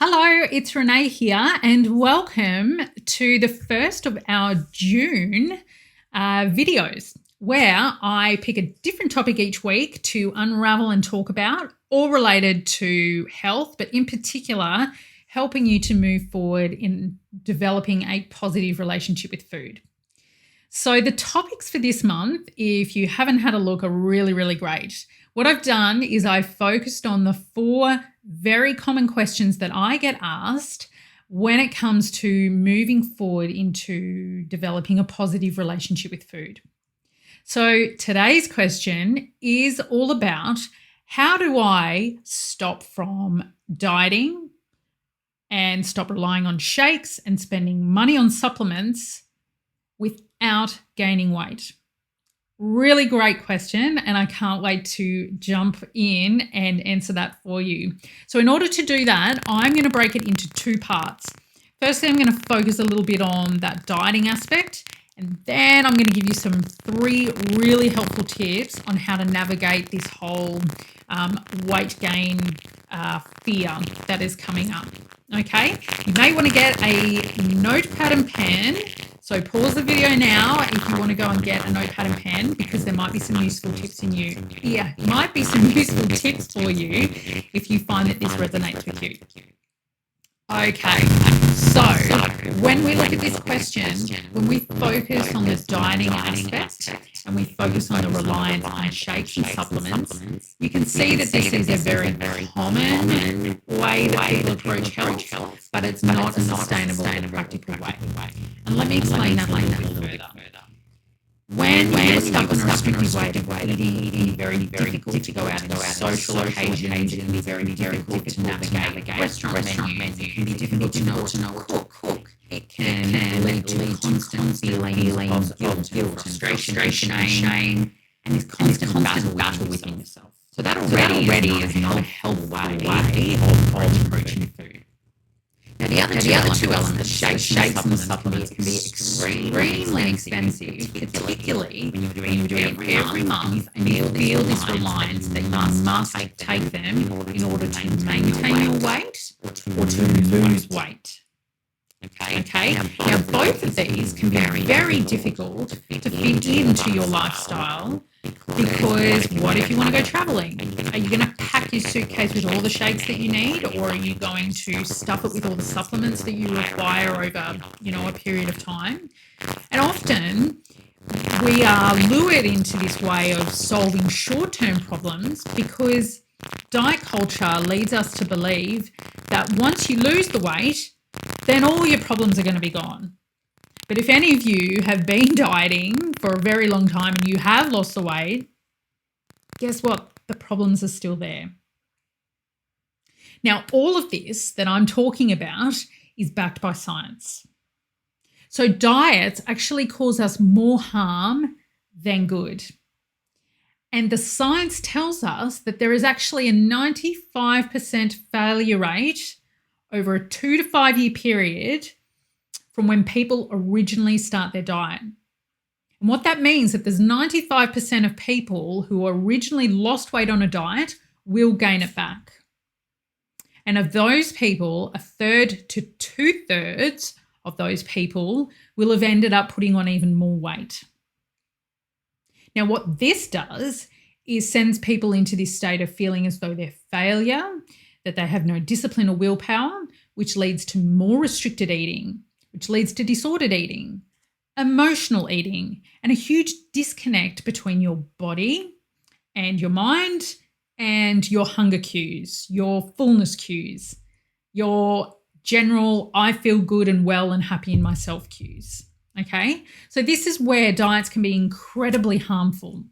Hello, it's Renee here, and welcome to the first of our June videos where I pick a different topic each week to unravel and talk about, all related to health, but in particular, helping you to move forward in developing a positive relationship with food. So the topics for this month, if you haven't had a look, are really, really great. What I've done is I've focused on the 4 very common questions that I get asked when it comes to moving forward into developing a positive relationship with food. So today's question is all about, how do I stop from dieting and stop relying on shakes and spending money on supplements without gaining weight? Really great question, and I can't wait to jump in and answer that for you. So in order to do that, I'm going to break it into 2 parts. Firstly, I'm going to focus a little bit on that dieting aspect, and then I'm going to give you some 3 really helpful tips on how to navigate this whole weight gain fear that is coming up. Okay, you may want to get a notepad and pen. So pause the video now if you want to go and get a notepad and pen, because there might be some useful tips might be some useful tips for you if you find that this resonates with you. Okay, so when we look at this question, when we focus on the dieting aspect and we focus on the reliance on shakes and supplements, you can see that this is a very common way that people approach health, but it's not a sustainable and practical way. And let me explain that a little bit further. When you're stuck on a restrictive way of eating, it can be very difficult to go out into social occasions. It can be very difficult to navigate restaurant menus. It can be difficult to know what to cook. It can lead to constant feelings of guilt, frustration, shame, and this constant battle within yourself. So that already is not a helpful way of approaching food. Now, the other two elements, shakes and supplements, can be extremely expensive, particularly when you're doing every month and you feel this reliance that you must take them in order to maintain your weight or to lose weight. Okay. Now, both of these can be very difficult to fit into your lifestyle, because what if you want to go traveling? Are you going to pack your suitcase with all the shakes that you need, or are you going to stuff it with all the supplements that you require over, a period of time? And often we are lured into this way of solving short-term problems, because diet culture leads us to believe that once you lose the weight, then all your problems are going to be gone. But if any of you have been dieting for a very long time and you have lost the weight, guess what? The problems are still there. Now, all of this that I'm talking about is backed by science. So diets actually cause us more harm than good. And the science tells us that there is actually a 95% failure rate over a 2 to 5 year period from when people originally start their diet. And what that means is that there's 95% of people who originally lost weight on a diet will gain it back. And of those people, 1/3 to 2/3 of those people will have ended up putting on even more weight. Now, what this does is sends people into this state of feeling as though they're failure, that they have no discipline or willpower, which leads to more restricted eating, which leads to disordered eating, emotional eating, and a huge disconnect between your body and your mind and your hunger cues, your fullness cues, your general I feel good and well and happy in myself cues. Okay? So this is where diets can be incredibly harmful.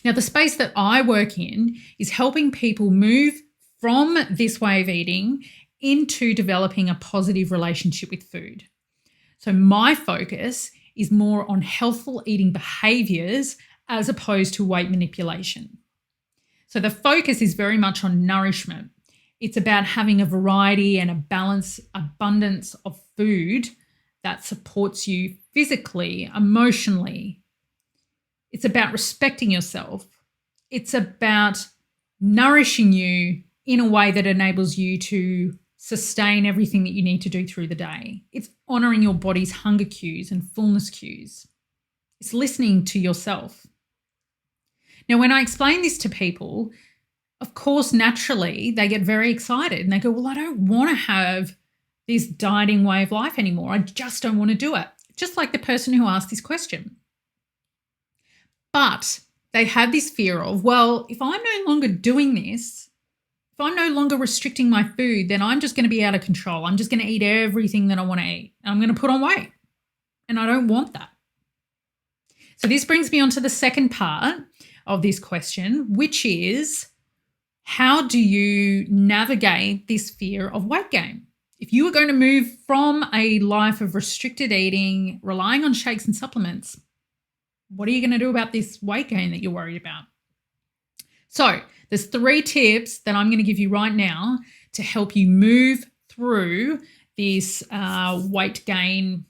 Now, the space that I work in is helping people move from this way of eating into developing a positive relationship with food. So my focus is more on healthful eating behaviors as opposed to weight manipulation. So the focus is very much on nourishment. It's about having a variety and a abundance of food that supports you physically, emotionally. It's about respecting yourself. It's about nourishing you in a way that enables you to sustain everything that you need to do through the day. It's honoring your body's hunger cues and fullness cues. It's listening to yourself. Now, when I explain this to people, of course, naturally, they get very excited and they go, well, I don't want to have this dieting way of life anymore. I just don't want to do it. Just like the person who asked this question. But they have this fear of, well, if I'm no longer doing this, if I'm no longer restricting my food, then I'm just going to be out of control. I'm just going to eat everything that I want to eat. I'm going to put on weight. And I don't want that. So this brings me on to the second part of this question, which is, how do you navigate this fear of weight gain? If you are going to move from a life of restricted eating, relying on shakes and supplements, what are you going to do about this weight gain that you're worried about? So there's 3 tips that I'm going to give you right now to help you move through this weight gain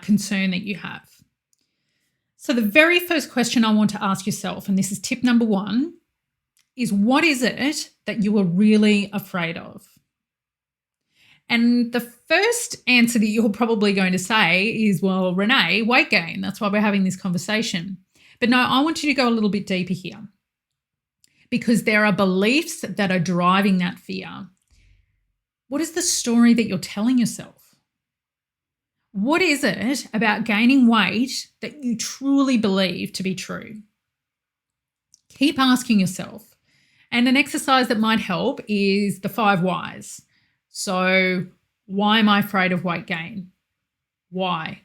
concern that you have. So the very first question I want to ask yourself, and this is tip number 1, is what is it that you are really afraid of? And the first answer that you're probably going to say is, well, Renee, weight gain. That's why we're having this conversation. But no, I want you to go a little bit deeper here, because there are beliefs that are driving that fear. What is the story that you're telling yourself? What is it about gaining weight that you truly believe to be true? Keep asking yourself. And an exercise that might help is the 5 whys. So why am I afraid of weight gain? Why?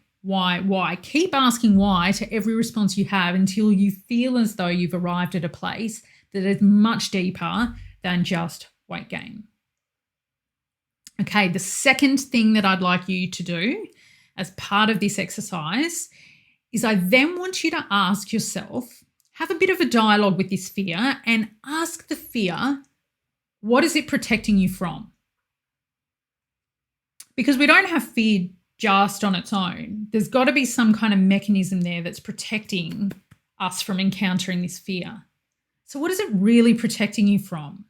Keep asking why to every response you have until you feel as though you've arrived at a place that is much deeper than just weight gain. Okay, the second thing that I'd like you to do as part of this exercise is I then want you to ask yourself, have a bit of a dialogue with this fear and ask the fear, what is it protecting you from? Because we don't have fear just on its own. There's got to be some kind of mechanism there that's protecting us from encountering this fear. So what is it really protecting you from?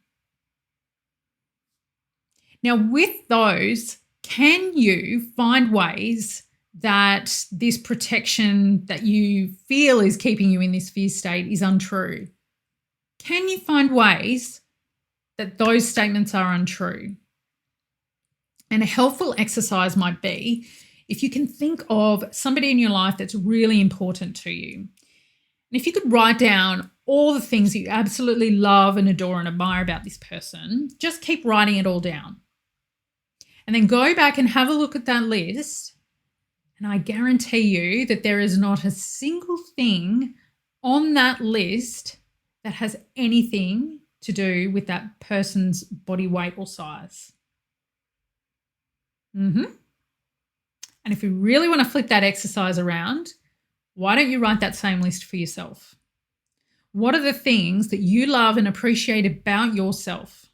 Now, with those, can you find ways that this protection that you feel is keeping you in this fear state is untrue? Can you find ways that those statements are untrue? And a helpful exercise might be if you can think of somebody in your life that's really important to you. And if you could write down all the things that you absolutely love and adore and admire about this person, just keep writing it all down. And then go back and have a look at that list. And I guarantee you that there is not a single thing on that list that has anything to do with that person's body weight or size. And if you really want to flip that exercise around, why don't you write that same list for yourself? What are the things that you love and appreciate about yourself?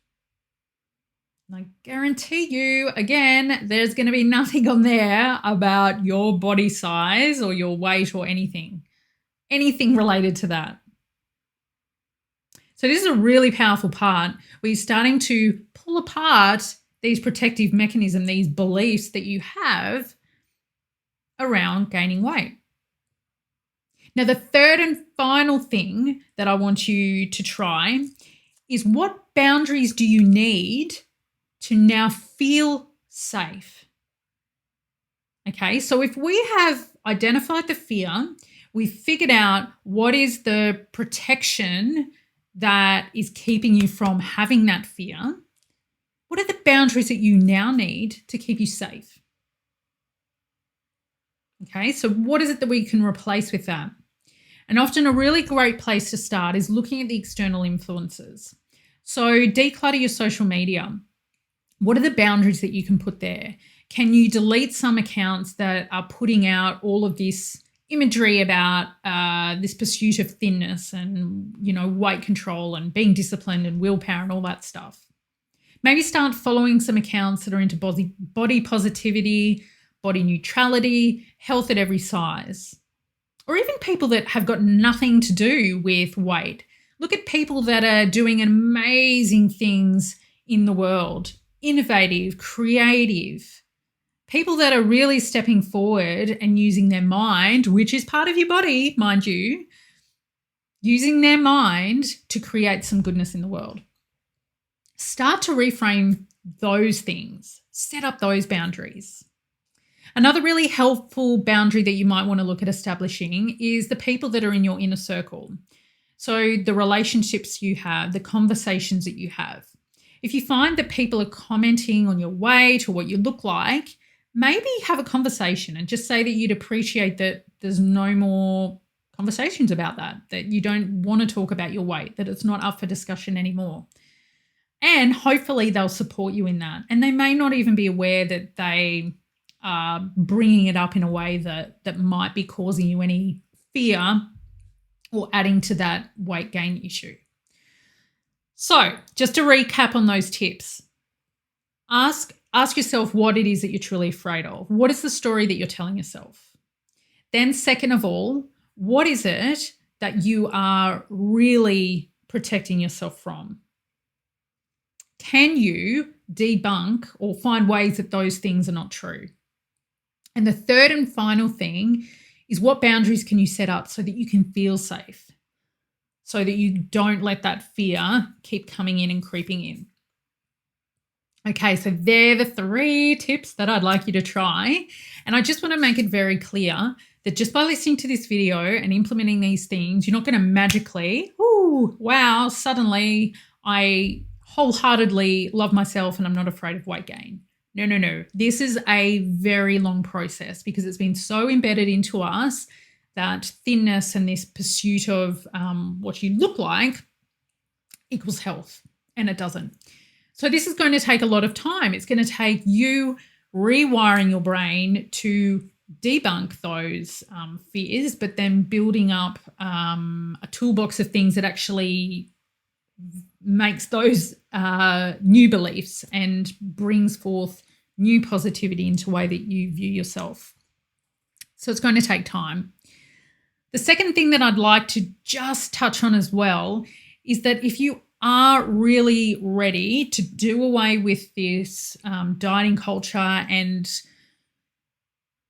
And I guarantee you, again, there's going to be nothing on there about your body size or your weight or anything related to that. So this is a really powerful part where you're starting to pull apart these protective mechanisms, these beliefs that you have around gaining weight. Now, the third and final thing that I want you to try is, what boundaries do you need to now feel safe? Okay, so if we have identified the fear, we've figured out what is the protection that is keeping you from having that fear, what are the boundaries that you now need to keep you safe? Okay, so what is it that we can replace with that? And often a really great place to start is looking at the external influences. So declutter your social media. What are the boundaries that you can put there? Can you delete some accounts that are putting out all of this imagery about this pursuit of thinness and, weight control and being disciplined and willpower and all that stuff? Maybe start following some accounts that are into body positivity, body neutrality, health at every size, or even people that have got nothing to do with weight. Look at people that are doing amazing things in the world innovative, creative, people that are really stepping forward and using their mind, which is part of your body, mind you, using their mind to create some goodness in the world. Start to reframe those things, set up those boundaries. Another really helpful boundary that you might want to look at establishing is the people that are in your inner circle. So the relationships you have, the conversations that you have. If you find that people are commenting on your weight or what you look like, maybe have a conversation and just say that you'd appreciate that there's no more conversations about that you don't want to talk about your weight, that it's not up for discussion anymore. And hopefully they'll support you in that. And they may not even be aware that they are bringing it up in a way that might be causing you any fear or adding to that weight gain issue. So just to recap on those tips, ask yourself what it is that you're truly afraid of. What is the story that you're telling yourself? Then second of all, what is it that you are really protecting yourself from? Can you debunk or find ways that those things are not true? And the third and final thing is, what boundaries can you set up so that you can feel safe, so that you don't let that fear keep coming in and creeping in? Okay, so they're the 3 tips that I'd like you to try. And I just want to make it very clear that just by listening to this video and implementing these things, you're not going to magically, wow, suddenly I wholeheartedly love myself and I'm not afraid of weight gain. No. This is a very long process because it's been so embedded into us that thinness and this pursuit of what you look like equals health, and it doesn't. So this is going to take a lot of time. It's going to take you rewiring your brain to debunk those fears, but then building up a toolbox of things that actually makes those new beliefs and brings forth new positivity into the way that you view yourself. So it's going to take time. The second thing that I'd like to just touch on as well is that if you are really ready to do away with this dieting culture and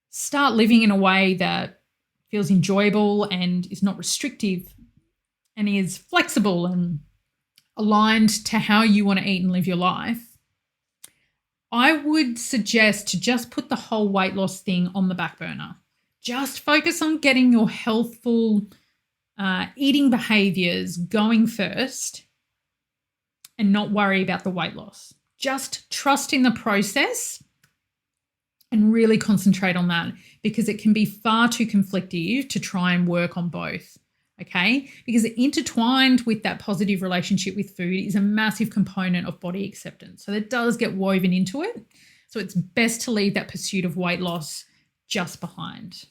start living in a way that feels enjoyable and is not restrictive and is flexible and aligned to how you want to eat and live your life, I would suggest to just put the whole weight loss thing on the back burner. Just focus on getting your healthful eating behaviors going first and not worry about the weight loss. Just trust in the process and really concentrate on that, because it can be far too conflictive to try and work on both. Okay, because intertwined with that positive relationship with food is a massive component of body acceptance. So that does get woven into it. So it's best to leave that pursuit of weight loss just behind.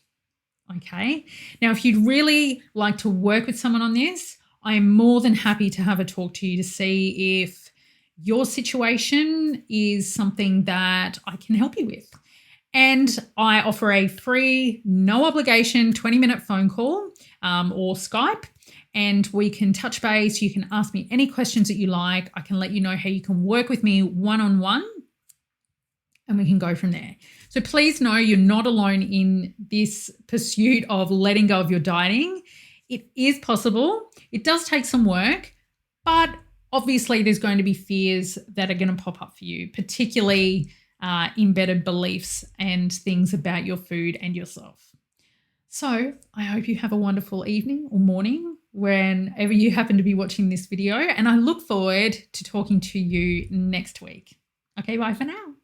Okay, now if you'd really like to work with someone on this, I am more than happy to have a talk to you to see if your situation is something that I can help you with. And I offer a free, no obligation 20-minute phone call or Skype, and we can touch base. You can ask me any questions that you like. I can let you know how you can work with me one-on-one, and we can go from there. So please know you're not alone in this pursuit of letting go of your dieting. It is possible. It does take some work, but obviously there's going to be fears that are going to pop up for you, particularly embedded beliefs and things about your food and yourself. So I hope you have a wonderful evening or morning whenever you happen to be watching this video, and I look forward to talking to you next week. Okay, bye for now.